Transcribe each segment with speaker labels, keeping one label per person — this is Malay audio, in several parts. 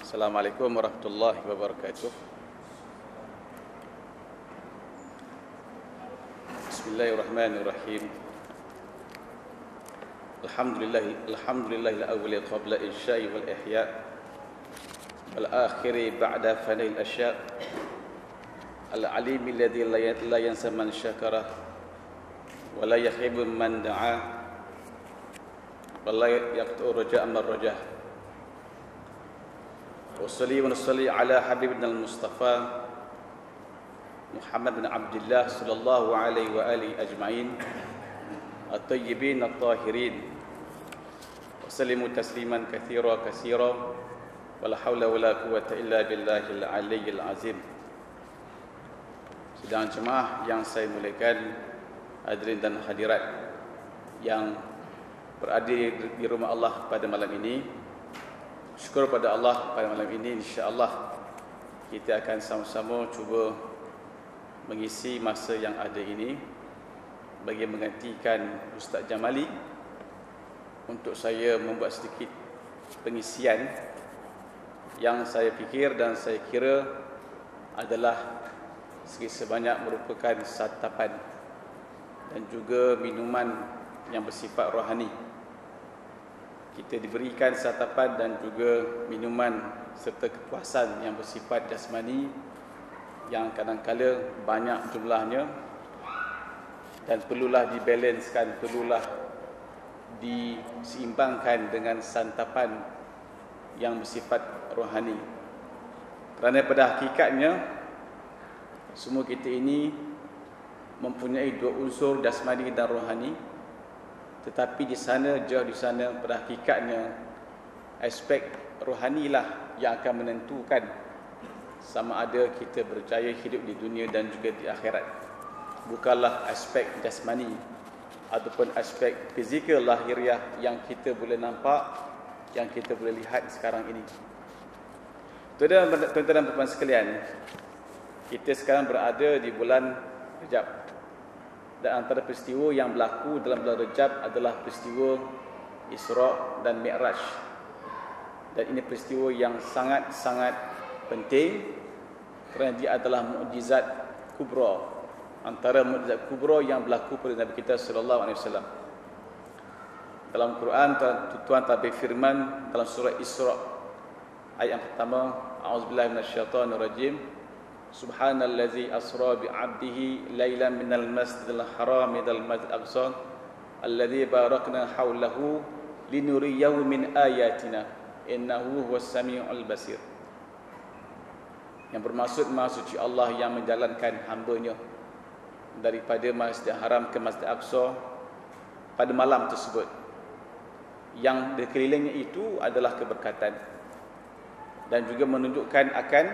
Speaker 1: Assalamualaikum warahmatullahi wabarakatuh. Bismillahirrahmanirrahim. Alhamdulillahil awwali qabla insya'i wal ihya' wal akhiri ba'da fana'il asya' al-alimi alladhi la yansa man syakara wa la yakhibu man da'a wa la yaqta'u raja'a man rajah. Wassalli wa nusalli ala habibina al-Mustafa Muhammad bin Abdullah sallallahu alaihi wa alihi ajma'in at-tayyibin at-tahirin wa sallimu tasliman katsira wala haula wala quwwata illa billahil aliyyil azim. Sidang jemaah yang saya muliakan, hadirin dan hadirat yang berada di rumah Allah pada malam ini, syukur pada Allah pada malam ini, insya-Allah kita akan sama-sama cuba mengisi masa yang ada ini bagi menggantikan Ustaz Jamali untuk saya membuat sedikit pengisian yang saya fikir dan saya kira adalah sebanyak merupakan santapan dan juga minuman yang bersifat rohani. Kita diberikan santapan dan juga minuman serta kepuasan yang bersifat jasmani yang kadang-kala banyak jumlahnya dan perlulah dibalanskan, perlulah diseimbangkan dengan santapan yang bersifat rohani. Kerana pada hakikatnya semua kita ini mempunyai dua unsur, jasmani dan rohani. Tetapi di sana, jauh di sana, pada hakikatnya aspek rohanilah yang akan menentukan sama ada kita berjaya hidup di dunia dan juga di akhirat. Bukanlah aspek jasmani ataupun aspek fizikal lahiriah yang kita boleh nampak, yang kita boleh lihat sekarang ini. Tuan-tuan dan puan-puan sekalian, kita sekarang berada di bulan Rejab. Dan antara peristiwa yang berlaku dalam bulan Rejab adalah peristiwa Isra' dan Mi'raj. Dan ini peristiwa yang sangat-sangat penting kerana dia adalah mukjizat kubra, antara mukjizat kubra yang berlaku pada Nabi kita sallallahu alaihi wasallam. Dalam Quran Tuhan tabir firman dalam surah Isra' ayat yang pertama, a'udzubillahi minasyaitonirrajim. Subhanallazi asra bi 'abdihi lailan minal masjidil haram ilal masjidil aqsa alladzi barakna haulahu linuriyahu min ayatina innahu huwas samiul basir. Yang bermaksud Maha Suci Allah yang menjalankan hamba-Nya daripada Masjidil Haram ke Masjidil Aqsa pada malam tersebut. Yang di kelilingnya itu adalah keberkatan dan juga menunjukkan akan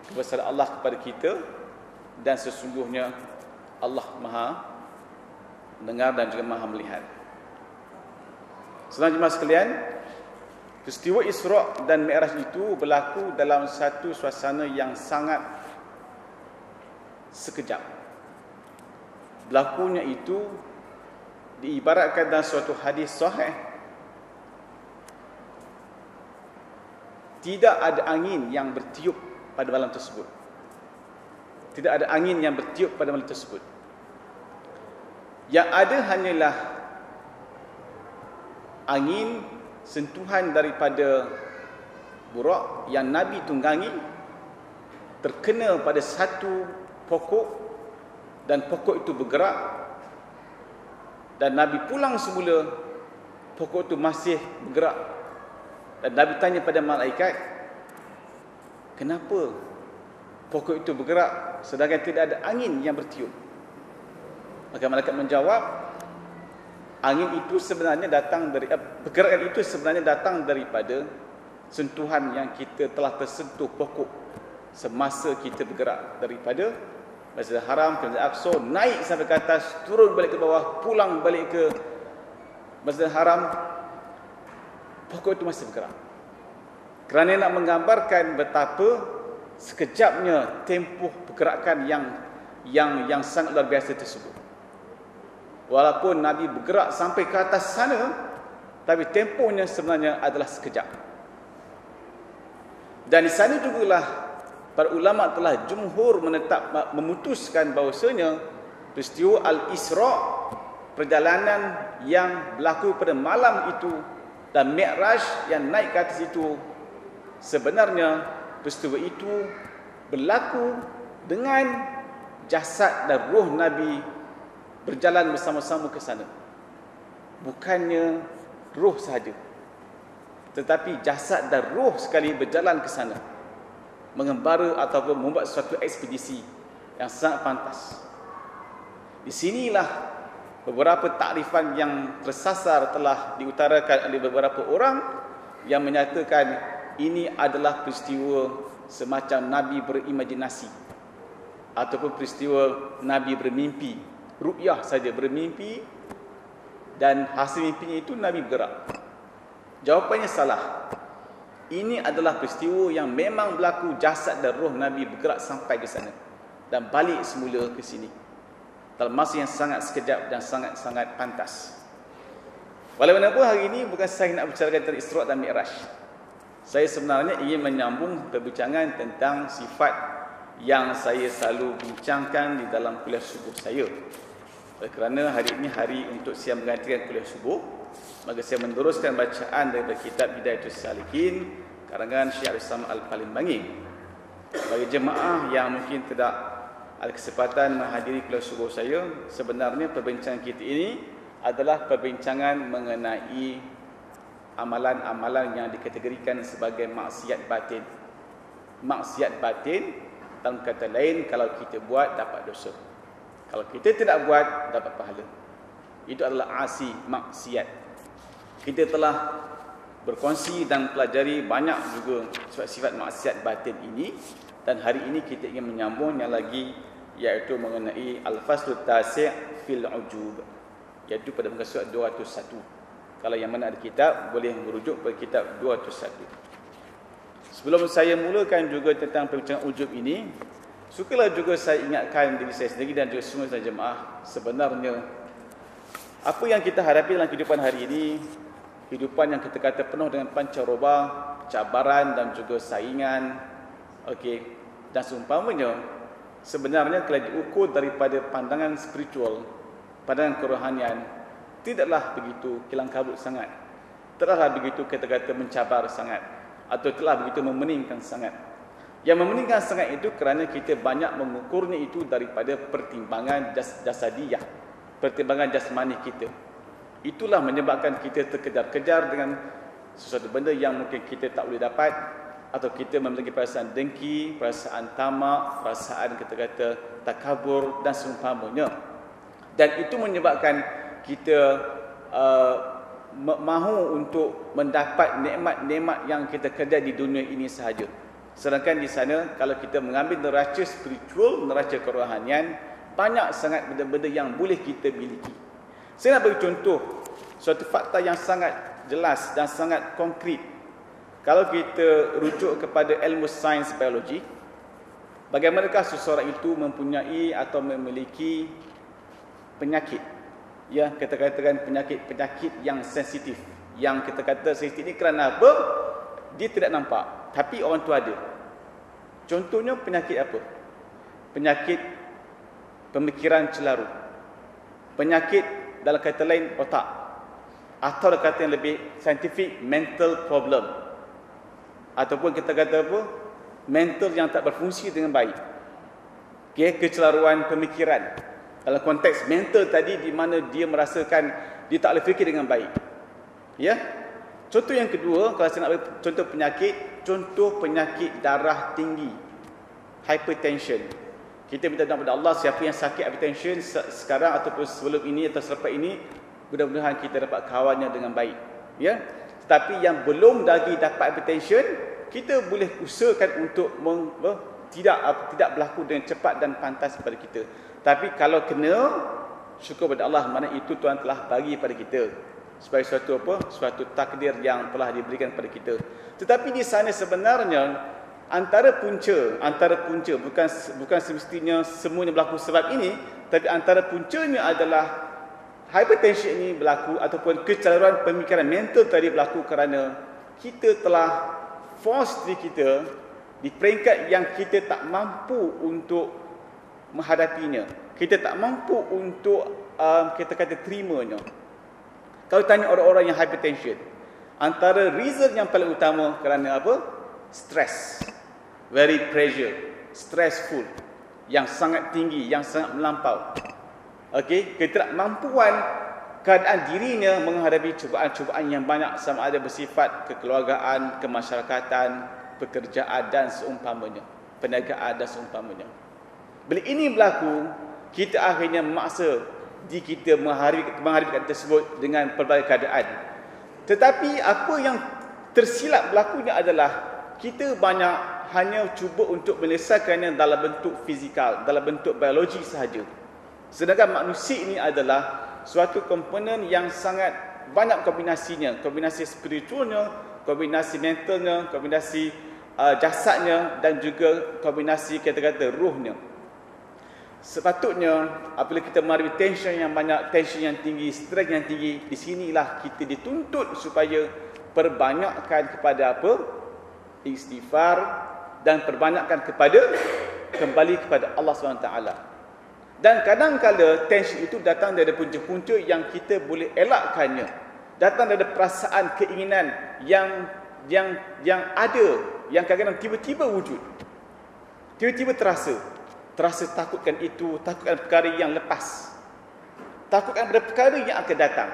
Speaker 1: kebesaran Allah kepada kita, dan sesungguhnya Allah Maha mendengar dan juga Maha melihat. Senang jemaah sekalian, peristiwa Isra' dan Mi'raj itu berlaku dalam satu suasana yang sangat sekejap. Berlakunya itu diibaratkan dalam suatu hadis sahih, tidak ada angin yang bertiup pada malam tersebut. Tidak ada angin yang bertiup pada malam tersebut. Yang ada hanyalah angin sentuhan daripada burak yang Nabi tunggangi terkena pada satu pokok dan pokok itu bergerak, dan Nabi pulang semula, pokok itu masih bergerak, dan Nabi tanya pada malaikat, kenapa pokok itu bergerak sedangkan tidak ada angin yang bertiup? Maka malaikat menjawab, angin itu sebenarnya datang dari pergerakan itu sebenarnya datang daripada sentuhan yang kita telah tersentuh pokok semasa kita bergerak daripada Masjidil Haram ke Masjidil Aqsa, naik sampai ke atas, turun balik ke bawah, pulang balik ke Masjidil Haram, pokok itu masih bergerak. Kerana nak menggambarkan betapa sekejapnya tempoh pergerakan yang sangat luar biasa tersebut. Walaupun Nabi bergerak sampai ke atas sana, tapi tempohnya sebenarnya adalah sekejap. Dan di sana jugalah para ulama telah jumhur memutuskan bahawasanya peristiwa Al-Isra', perjalanan yang berlaku pada malam itu, dan Mi'raj yang naik ke atas itu, sebenarnya peristiwa itu berlaku dengan jasad dan roh Nabi berjalan bersama-sama ke sana. Bukannya roh sahaja, tetapi jasad dan roh sekali berjalan ke sana, mengembara ataupun membuat suatu ekspedisi yang sangat pantas. Di sinilah beberapa takrifan yang tersasar telah diutarakan oleh beberapa orang yang menyatakan ini adalah peristiwa semacam Nabi berimajinasi, ataupun peristiwa Nabi bermimpi, ru'yah saja, bermimpi, dan hasil mimpinya itu Nabi bergerak. Jawapannya salah. Ini adalah peristiwa yang memang berlaku, jasad dan roh Nabi bergerak sampai ke sana dan balik semula ke sini dalam masa yang sangat sekejap dan sangat-sangat pantas. Walaupun hari ini bukan saya nak bercakap tentang Isra' dan Mi'raj. Saya sebenarnya ingin menyambung perbincangan tentang sifat yang saya selalu bincangkan di dalam kuliah subuh saya. Kerana hari ini hari untuk saya menggantikan kuliah subuh, maka saya meneruskan bacaan daripada kitab Hidayatus Salikin karangan Syekh Al-Islam Al-Palembangin. Bagi jemaah yang mungkin tidak ada kesempatan menghadiri kuliah subuh saya, sebenarnya perbincangan kita ini adalah perbincangan mengenai amalan-amalan yang dikategorikan sebagai maksiat batin. Maksiat batin, dalam kata lain, kalau kita buat dapat dosa, kalau kita tidak buat dapat pahala. Itu adalah asi, maksiat. Kita telah berkongsi dan pelajari banyak juga sifat-sifat maksiat batin ini, dan hari ini kita ingin menyambungnya lagi, iaitu mengenai Al-Faslu Tasi' fil Ujub, iaitu pada muka surat 201. Kalau yang mana ada kitab, boleh merujuk pada kitab 201. Sebelum saya mulakan juga tentang perbincangan ujub ini, sukalah juga saya ingatkan diri saya sendiri dan juga semua jemaah, sebenarnya apa yang kita hadapi dalam kehidupan hari ini, kehidupan yang kita kata penuh dengan pancaroba, cabaran dan juga saingan, dan seumpamanya, sebenarnya kalau diukur daripada pandangan spiritual, pandangan kerohanian, tidaklah begitu kilang kabut sangat, tidaklah begitu kata-kata mencabar sangat, atau telah begitu memeningkan sangat. Yang memeningkan sangat itu kerana kita banyak mengukurnya itu daripada pertimbangan jasadiyah, pertimbangan jasmani kita. Itulah menyebabkan kita terkejar-kejar dengan sesuatu benda yang mungkin kita tak boleh dapat, atau kita memiliki perasaan dengki, perasaan tamak, perasaan kata-kata takabur dan seumpamanya. Dan itu menyebabkan kita mahu untuk mendapat nikmat-nikmat yang kita kejar di dunia ini sahaja. Sedangkan di sana, kalau kita mengambil neraca spiritual, neraca kerohanian, banyak sangat benda-benda yang boleh kita miliki. Saya nak bagi contoh suatu fakta yang sangat jelas dan sangat konkret. Kalau kita rujuk kepada ilmu sains biologi, bagaimanakah seseorang itu mempunyai atau memiliki penyakit, ya, kita katakan penyakit yang sensitif. Yang kita kata sensitif ini kerana apa? Dia tidak nampak, tapi orang tu ada. Contohnya penyakit apa? Penyakit pemikiran celaru, penyakit dalam kata lain otak, atau dalam kata yang lebih saintifik, mental problem, ataupun kita kata apa? Mental yang tak berfungsi dengan baik. Kecelaruan pemikiran dalam konteks mental tadi, di mana dia merasakan dia tak boleh fikir dengan baik. Ya. Contoh yang kedua, kalau saya nak bagi contoh penyakit darah tinggi, hypertension. Kita minta doa kepada Allah, siapa yang sakit hypertension sekarang ataupun sebelum ini atau selepas ini, mudah-mudahan kita dapat kawannya dengan baik. Ya. Tetapi yang belum lagi dapat hypertension, kita boleh usahakan untuk tidak berlaku dengan cepat dan pantas kepada kita. Tapi kalau kena, syukur kepada Allah, mana itu Tuhan telah bagi pada kita sebagai suatu apa? Suatu takdir yang telah diberikan kepada kita. Tetapi di sana sebenarnya antara punca bukan semestinya semuanya berlaku sebab ini, tapi antara puncanya adalah hypertension ini berlaku ataupun kecelaruan pemikiran mental tadi berlaku kerana kita telah force diri kita di peringkat yang kita tak mampu untuk menghadapinya. Kita tak mampu untuk kita kata terimanya. Kalau tanya orang-orang yang hypertension, antara reason yang paling utama kerana apa? Stres. Very pressure, stressful, yang sangat tinggi, yang sangat melampau. Okey, ketidakmampuan keadaan dirinya menghadapi cubaan-cubaan yang banyak, sama ada bersifat kekeluargaan, kemasyarakatan, pekerjaan dan seumpamanya, perniagaan dan seumpamanya. Bila ini berlaku, kita akhirnya memaksa diri kita menghadapi keadaan tersebut dengan pelbagai keadaan. Tetapi apa yang tersilap berlakunya adalah kita banyak hanya cuba untuk menyelesaikannya dalam bentuk fizikal, dalam bentuk biologi sahaja. Sedangkan manusia ini adalah suatu komponen yang sangat banyak kombinasinya, kombinasi spiritualnya, kombinasi mentalnya, kombinasi jasadnya dan juga kombinasi kata-kata ruhnya. Sepatutnya apabila kita menghadapi tension yang banyak, tension yang tinggi, stres yang tinggi, di sinilah kita dituntut supaya perbanyakkan kepada apa? Istighfar dan perbanyakkan kembali kepada Allah SWT. Dan kadang-kadang tension itu datang dari punca-punca yang kita boleh elakkannya. Datang dari perasaan, keinginan yang ada, yang kadang-kadang tiba-tiba wujud. Tiba-tiba terasa takutkan itu, takutkan perkara yang lepas, takutkan pada perkara yang akan datang.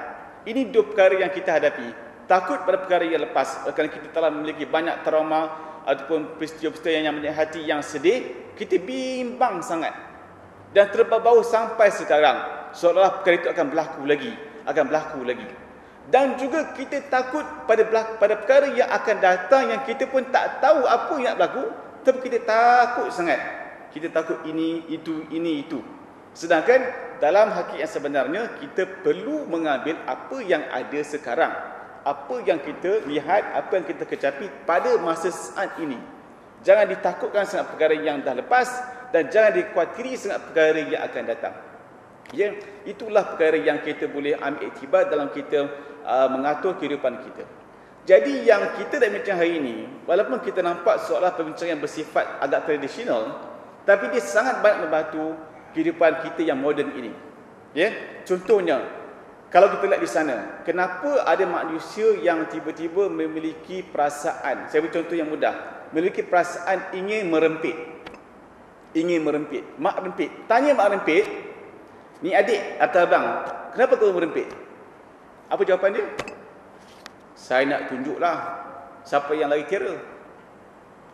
Speaker 1: Ini dua perkara yang kita hadapi. Takut pada perkara yang lepas, kerana kita telah memiliki banyak trauma ataupun peristiwa-peristiwa yang menyakiti, yang sedih, kita bimbang sangat dan terbau-bau sampai sekarang seolah-olah perkara itu akan berlaku lagi. Dan juga kita takut pada perkara yang akan datang yang kita pun tak tahu apa yang nak berlaku, tapi kita takut sangat. Kita takut ini, itu. Sedangkan dalam hakikat yang sebenarnya, kita perlu mengambil apa yang ada sekarang. Apa yang kita lihat, apa yang kita kecapi pada masa saat ini. Jangan ditakutkan sangat perkara yang dah lepas dan jangan dikhawatiri sangat perkara yang akan datang. Ya, itulah perkara yang kita boleh ambil iktibar dalam kita mengatur kehidupan kita. Jadi yang kita dah bincang hari ini, walaupun kita nampak seolah perbincangan yang bersifat agak tradisional, tapi dia sangat banyak membantu kehidupan kita yang moden ini. Ya, contohnya, kalau kita lihat di sana, kenapa ada manusia yang tiba-tiba memiliki perasaan? Saya beri contoh yang mudah. Memiliki perasaan ingin merempit. Mak rempit. Tanya mak rempit, ni adik atau abang, kenapa kau merempit? Apa jawapan dia? Saya nak tunjuklah siapa yang lagi kira.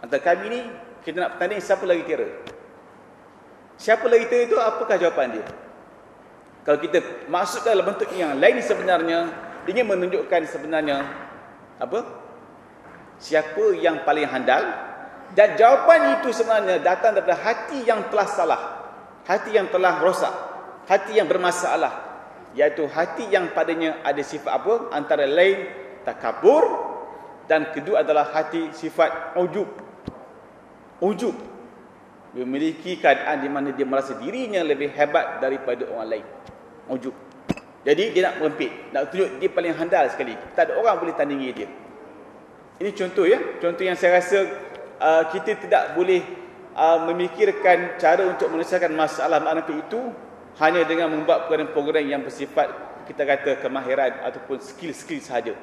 Speaker 1: Antara kami ni, kita nak bertanding siapa lagi kira. Siapa lagi kira itu, apakah jawapan dia? Kalau kita masukkan dalam bentuk yang lain, sebenarnya ingin menunjukkan sebenarnya apa? Siapa yang paling handal. Dan jawapan itu sebenarnya datang daripada hati yang telah salah, hati yang telah rosak, hati yang bermasalah, iaitu hati yang padanya ada sifat apa? Antara lain takabur, dan kedua adalah hati sifat ujub. Memiliki keadaan di mana dia merasa dirinya lebih hebat daripada orang lain. Ujub. Jadi dia nak merempit, nak tunjuk dia paling handal sekali. Tak ada orang boleh tandingi dia. Ini contoh ya, contoh yang saya rasa kita tidak boleh memikirkan cara untuk menyelesaikan masalah merempit itu hanya dengan membuat program-program yang bersifat kita kata kemahiran ataupun skill-skill sahaja.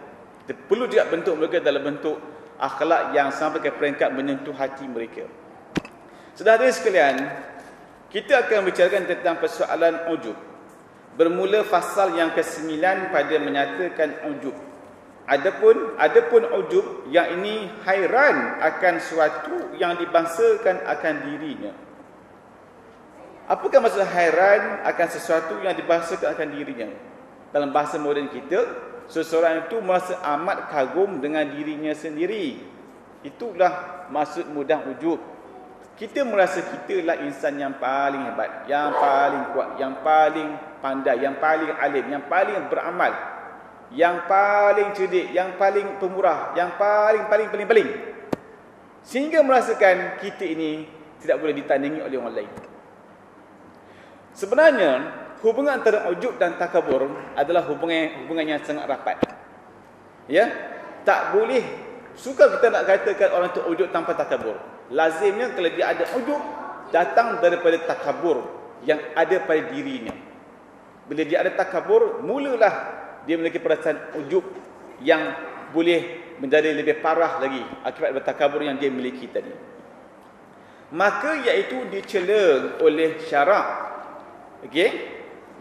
Speaker 1: Kita perlu juga bentuk mereka dalam bentuk akhlak yang sampai ke peringkat menyentuh hati mereka. Saudara sekalian, kita akan bicarakan tentang persoalan ujub. Bermula fasal yang ke-9 pada menyatakan ujub. Adapun ujub yang ini hairan akan suatu yang dibangsakan akan dirinya. Apakah maksud hairan akan sesuatu yang dibangsakan akan dirinya? Dalam bahasa moden kita, seseorang itu merasa amat kagum dengan dirinya sendiri. Itulah maksud mudah ujub. Kita merasa kita lah insan yang paling hebat, yang paling kuat, yang paling pandai, yang paling alim, yang paling beramal, yang paling cerdik, yang paling pemurah, yang paling. Sehingga merasakan kita ini tidak boleh ditandingi oleh orang lain. Sebenarnya, hubungan antara ujub dan takabur adalah hubungan yang sangat rapat. Ya, tak boleh Suka kita nak katakan orang tu ujub tanpa takabur. Lazimnya kalau dia ada ujub, datang daripada takabur yang ada pada dirinya. Bila dia ada takabur, mulalah dia memiliki perasaan ujub yang boleh menjadi lebih parah lagi akibat bertakabur yang dia miliki tadi. Maka iaitu dicela oleh syarak. Okey?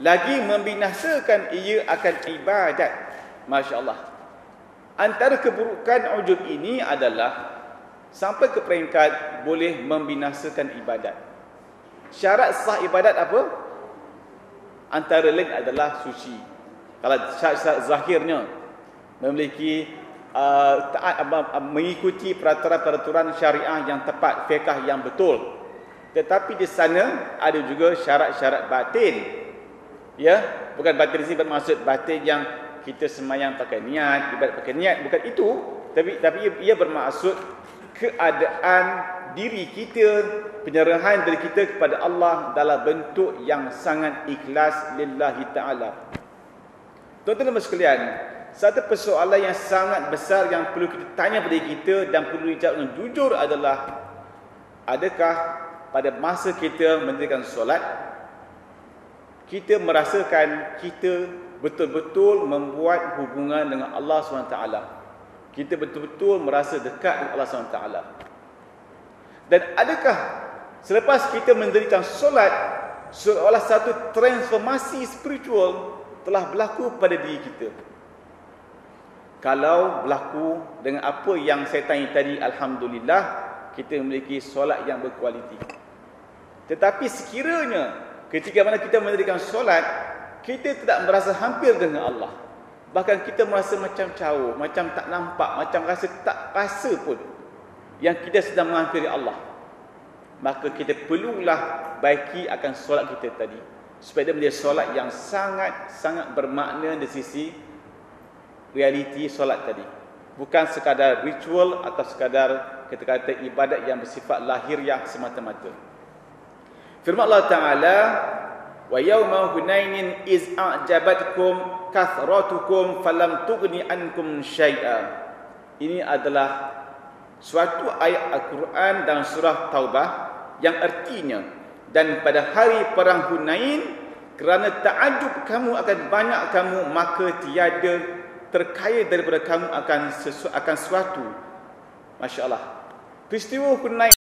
Speaker 1: Lagi membinasakan ia akan ibadat. Masya-Allah. Antara keburukan ujub ini adalah sampai ke peringkat boleh membinasakan ibadat. Syarat sah ibadat apa? Antara lain adalah suci. Kalau syarat zahirnya memiliki taat, mengikuti peraturan-peraturan syariah yang tepat, fiqh yang betul. Tetapi di sana ada juga syarat-syarat batin. Ya, bukan batin di sini bermaksud batin yang kita semayang pakai niat, ibadat pakai niat, bukan itu, tapi ia bermaksud keadaan diri kita, penyerahan diri kita kepada Allah dalam bentuk yang sangat ikhlas lillahi ta'ala. Tuan-tuan dan sekalian, satu persoalan yang sangat besar yang perlu kita tanya pada kita dan perlu dijawab dengan jujur adalah, adakah pada masa kita mendirikan solat, kita merasakan kita betul-betul membuat hubungan dengan Allah SWT. Kita betul-betul merasa dekat dengan Allah SWT. Dan adakah selepas kita mendirikan solat, seolah satu transformasi spiritual telah berlaku pada diri kita? Kalau berlaku dengan apa yang saya tanya tadi, alhamdulillah, kita memiliki solat yang berkualiti. Tetapi sekiranya ketika mana kita mendirikan solat, kita tidak merasa hampir dengan Allah, bahkan kita merasa macam jauh, macam tak nampak, macam rasa tak rasa pun yang kita sedang menghampiri Allah, maka kita perlulah baiki akan solat kita tadi, supaya dia menjadi solat yang sangat-sangat bermakna di sisi realiti solat tadi, bukan sekadar ritual atau sekadar kita kata ibadat yang bersifat lahiriah semata-mata. Firman Allah Ta'ala, wa yawma hunainin iz a'jabatkum kathratukum falam tughni ankum syai'a. Ini adalah suatu ayat Al-Quran dalam surah Taubah yang artinya, dan pada hari perang Hunain, kerana ta'ajub kamu akan banyak kamu, maka tiada terkaya daripada kamu akan sesuatu. Masya-Allah. Peristiwa Hunain